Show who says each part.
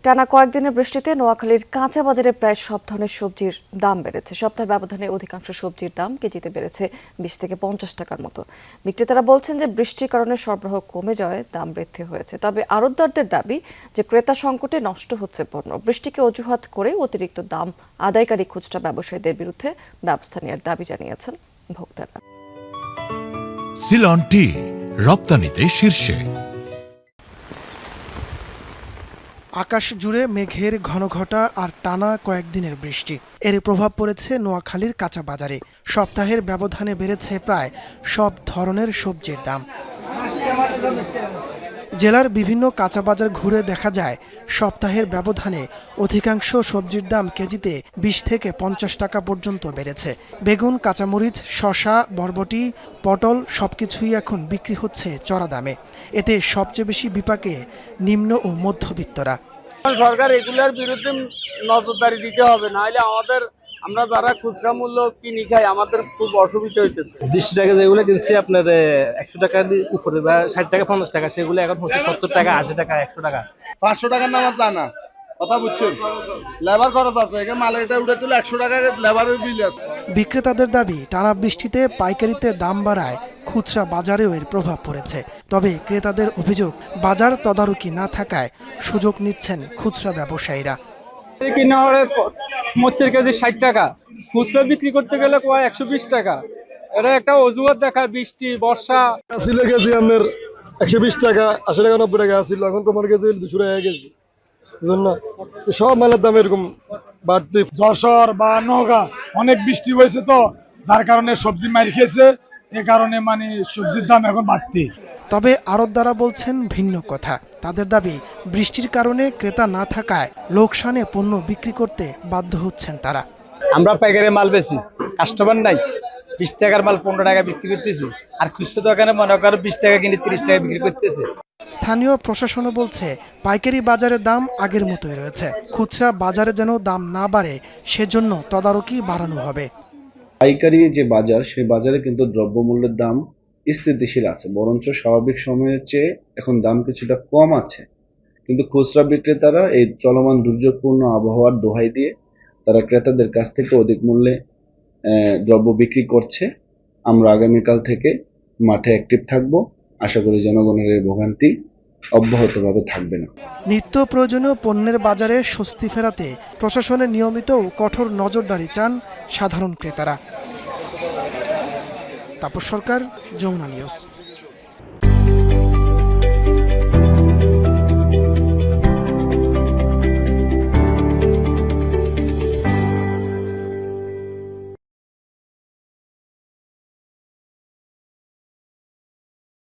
Speaker 1: টানা কয়েকদিনের বৃষ্টিতে নোয়াখালীর কাঁচা বাজারে প্রায় সব ধরনের সবজির দাম বেড়েছে। সপ্তাহের ব্যবধানে অধিকাংশ সবজির দাম কেজিতে বেড়েছে 20 থেকে 50 টাকার মতো। বিক্রেতারা বলছেন যে বৃষ্টির কারণে সরবরাহ কমে যাওয়ায় দাম বৃদ্ধি হয়েছে। তবে আড়তদারদের দাবি যে ক্রেতা সংকটে নষ্ট হচ্ছে পণ্য। বৃষ্টিকে অজুহাত করে অতিরিক্ত দাম আদায়কারী খুচরা ব্যবসায়ীদের বিরুদ্ধে ব্যবস্থা নেওয়ার দাবি জানিয়েছেন ভোক্তারা।
Speaker 2: সিলন টি রপ্তানিতে শীর্ষে।
Speaker 3: আকাশ জুড়ে মেঘের ঘনঘটা আর টানা কয়েকদিনের বৃষ্টি, এর প্রভাব পড়েছে নোয়াখালীর কাঁচা বাজারে। সপ্তাহের ব্যবধানে বেড়েছে প্রায় সব ধরনের সবজির দাম। জেলার বিভিন্ন কাঁচা বাজার ঘুরে দেখা যায় সপ্তাহের ব্যবধানে অধিকাংশ সবজির দাম কেজিতে 20 থেকে 50 টাকা পর্যন্ত বেড়েছে। বেগুন, কাঁচামরিচ, শসা, বরবটি, পটল সবকিছুই এখন বিক্রি হচ্ছে চড়া দামে। এতে সবচেয়ে বেশি বিপাকে নিম্ন ও মধ্যবিত্তরা।
Speaker 4: সরকার এগুলোর বিরুদ্ধে নজরদারি দিতে হবে, নাহলে আমরা যারা খুচরা মূল্য কিনি খাই আমাদের খুব অসুবিধা হইতেছে।
Speaker 5: 20 টাকা যেগুলো কিনছি আপনার 100 টাকা উপরে বা 60 টাকা 50 টাকা, সেগুলো এখন হচ্ছে 70 টাকা 80 টাকা 100 টাকা
Speaker 6: 500 টাকার নামাজ জানা কথা বুঝছেন, লেবার খরচ আছে, এখানে মাল এটা উঠে তুলে 100 টাকা লেবারের বিল আছে।
Speaker 3: বিক্রেতাদের দাবি টানা বৃষ্টিতে পাইকারিতে দাম বাড়ায় খুচরা বাজারেও এর প্রভাব পড়েছে। তবে ক্রেতাদের অভিযোগ বাজার তদারকি না থাকায় সুযোগ নিচ্ছেন খুচরা ব্যবসায়ীরা।
Speaker 4: কিনা হলে মোচের কেজি 60 টাকা, খুচরা বিক্রি করতে গেলে 120 টাকা। এটা একটা অজুহাত দেখায় বৃষ্টি বর্ষা।
Speaker 6: ছিল কেজি আপনার 120 টাকা 80 টাকা 90 টাকা ছিল, এখন তোমার কেজি 200 টাকা কেজি। সব মালের দাম এরকম বাড়তি।
Speaker 7: যশোর বা নওগাঁ অনেক বৃষ্টি হয়েছে, তো যার কারণে সবজি মার খেয়েছে, এ কারণে সবজির দাম এখন বাড়তি।
Speaker 3: তবে আড়তদাররা বলছেন ভিন্ন কথা। তাদের দাবি বৃষ্টির কারণে ক্রেতা না থাকায় লোকসানে পণ্য বিক্রি করতে বাধ্য হচ্ছেন তারা।
Speaker 8: আমরা পাইকারি মাল বেশি, কাস্টমার নাই। 20 টাকার মাল 15 টাকা বিক্রি করতেছি, আর খুচরা দোকানে মনে করো 20 টাকা কিনে 30 টাকা বিক্রি করতেছে।
Speaker 3: স্থানীয় প্রশাসনও বলছে পাইকারি বাজারের দাম আগের মতোই রয়েছে। খুচরা বাজারে যেন দাম না বাড়ে সেজন্য তদারকি বাড়ানো হবে।
Speaker 9: পাইকারি যে বাজার, সেই বাজারে কিন্তু দ্রব্যমূল্যের দাম স্থিতিশীল আছে, বরঞ্চ স্বাভাবিক সময়ের চেয়ে এখন দাম কিছুটা কম আছে। কিন্তু খুচরা বিক্রেতারা এই চলমান দুর্যোগপূর্ণ আবহাওয়ার দোহাই দিয়ে তারা ক্রেতাদের কাছ থেকে অধিক মূল্যে দ্রব্য বিক্রি করছে। আমরা আগামীকাল থেকে মাঠে অ্যাক্টিভ থাকব। আশা করি জনগণের এই ভোগান্তি অব্যাহতভাবে থাকবে না।
Speaker 3: নিত্য প্রয়োজনীয় পণ্যের বাজারে স্বস্তি ফেরাতে প্রশাসনের নিয়মিত ও কঠোর নজরদারি চান সাধারণ ক্রেতারা। তাপস সরকার, যমুনা নিউজ।